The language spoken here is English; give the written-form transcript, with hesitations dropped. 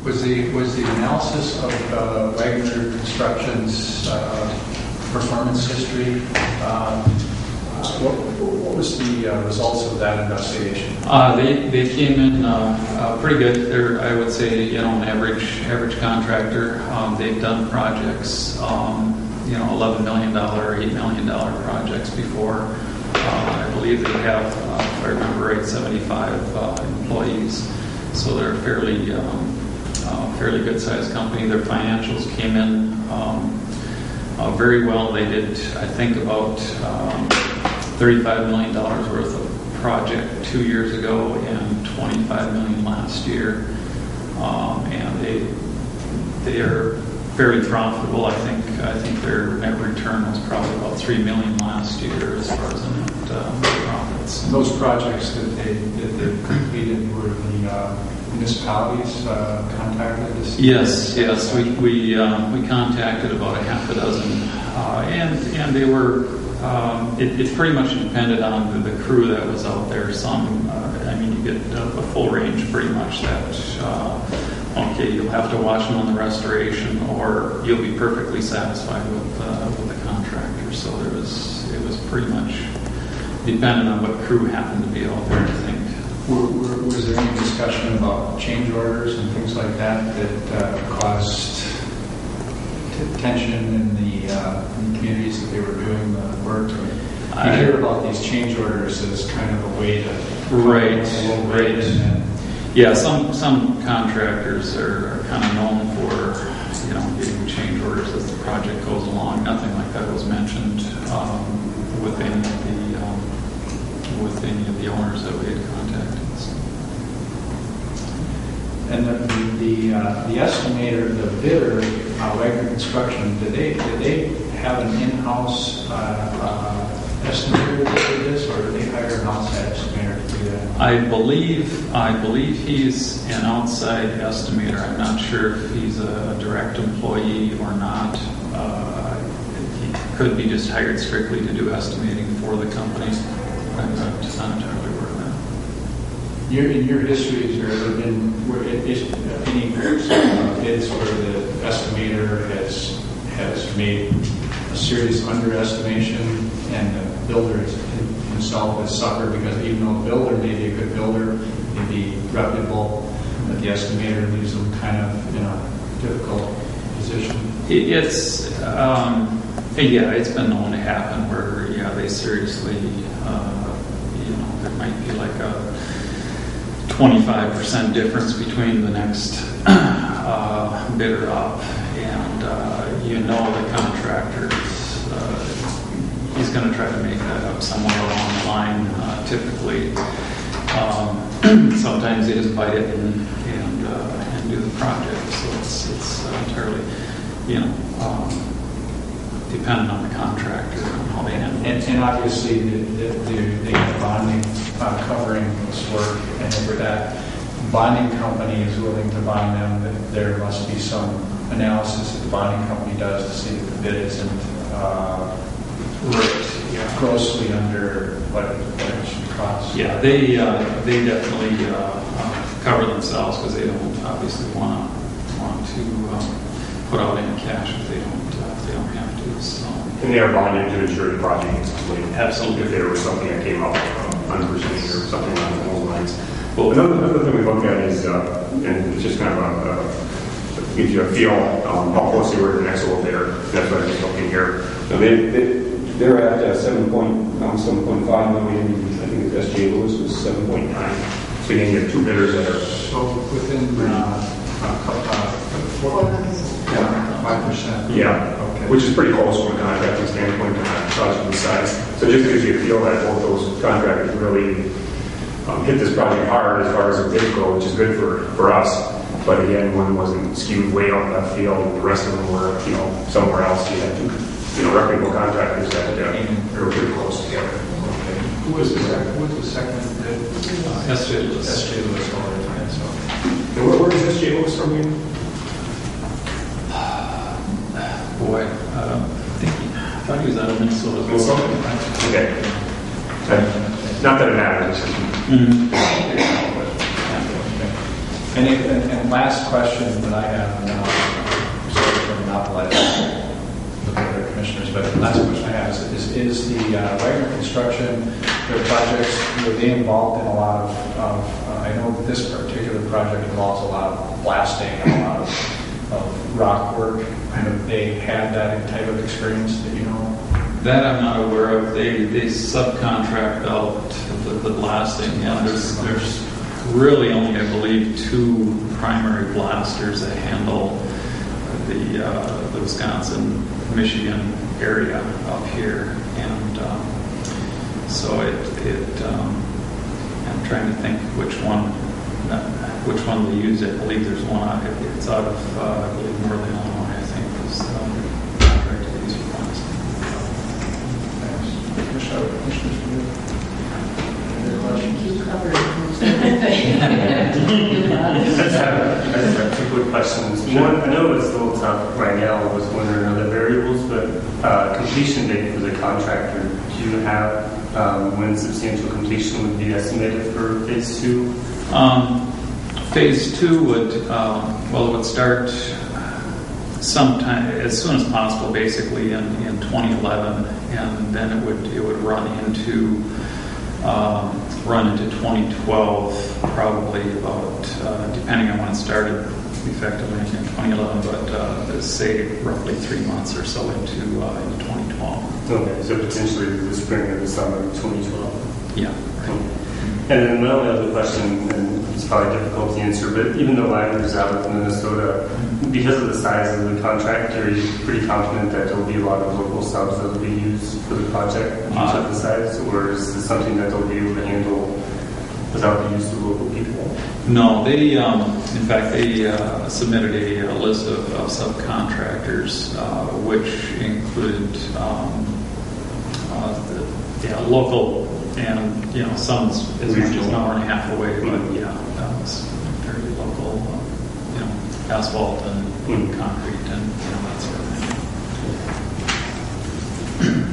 Was the analysis of Wagner Construction's performance history? What was the results of that investigation? They came in pretty good. They're, I would say, an average contractor. They've done projects, $11 million, $8 million projects before. I believe they have, if I remember right, 75 employees. So they're a fairly good-sized company. Their financials came in very well. They did, I think, about $35 million worth of project 2 years ago and $25 million last year. And they are fairly profitable. I think their net return was probably about $3 million last year as far as the net profits. Those projects that they completed were the municipalities contacted? Yes. We contacted about a half a dozen, and they were. It pretty much depended on the crew that was out there. Some, you get a full range pretty much. That you'll have to watch them on the restoration, or you'll be perfectly satisfied with the contractor. So it was pretty much dependent on what crew happened to be out there, I think. Was there any discussion about change orders and things like that caused tension in the communities that they were doing the work? I hear about these change orders as kind of a way to right. Yeah, some contractors are kind of known for getting change orders as the project goes along. Nothing like that was mentioned with any of the owners that we had contacted. So. And the estimator, the bidder, Wagner Construction, did they have an in-house estimator that did this, or did they hire an outside estimator to do that? I believe he's an outside estimator. I'm not sure if he's a direct employee or not. He could be just hired strictly to do estimating for the company. I'm not entirely aware of that. In your history, has there ever been any bids where the estimator has made a serious underestimation and the builder himself has suffered because even though the builder may be a good builder, may be reputable, but the estimator leaves them kind of in a difficult position? It's been known to happen where they seriously there might be like a 25% difference between the next bidder up, and the contractor he's going to try to make that up somewhere along the line. Typically, sometimes they just bite it and do the project. So it's entirely dependent on the contractor and how they handle it. And obviously, they have bonding covering this work, and for that, bonding company is willing to bond them. That there must be some analysis that the bonding company does to see that the bid isn't grossly under what it should cost. Yeah, they definitely cover themselves because they don't obviously want to put out any cash if they don't have to. So. And they are bonded to ensure the project is complete. Absolutely. If there was something that came up unforeseen or something along those lines. Well, another thing we look at is, and it's just kind of gives you a feel how close they were to the next elevator. That's what I was looking here. So they're at 7.5 million. I think the SJ Lewis was 7.9. So again, you have two bidders that are so within 5%. Yeah. Okay. Which is pretty close from a contracting standpoint on a project this size. So it just gives you a feel that both those contractors really hit this project hard as far as the bids go, which is good for us. But again, one wasn't skewed way off left field, and the rest of them were, somewhere else. You had two, reputable contractors that were pretty close together. Okay. Who was the second bid? SJ Lewis. SJ Lewis all the time. So. And where is SJ Lewis from you? Boy, I thought he was out of Minnesota. Okay. Not that it matters. And last question that I have, and then I'm sorry to monopolize the other commissioners, but the last question I have is the Wagner Construction, their projects, were they involved in a lot of I know that this particular project involves a lot of blasting and a lot of rock work. Have they had that type of experience that you know? That I'm not aware of. They subcontract out the blasting. Yeah, there's really only, I believe, 2 primary blasters that handle the Wisconsin, Michigan area up here, and so I'm trying to think which one they use. I believe there's one out. It's out of I believe Northern Illinois. I think is contracted to use for blasting. You covered most everything. I just have 2 quick questions. One, I know it's a little tough right now with winter and other variables, but completion date for the contractor, do you have when substantial completion would be estimated for phase 2? Phase 2 would, it would start sometime as soon as possible, basically in 2011, and then it would run into 2012, probably about depending on when it started, effectively in 2011, but say roughly 3 months or so into 2012. Okay, so potentially the spring or the summer of 2012. Yeah. And then my only other question, and it's probably difficult to answer, but even though Wagner's out of Minnesota, because of the size of the contract, are you pretty confident that there will be a lot of local subs that will be used for the project because of the size, or is this something that they'll be able to handle without the use of local people? No, they, in fact, they submitted a list of subcontractors, which included local and, some as much as an hour and a half away, but that was very local, asphalt and concrete and that sort of thing.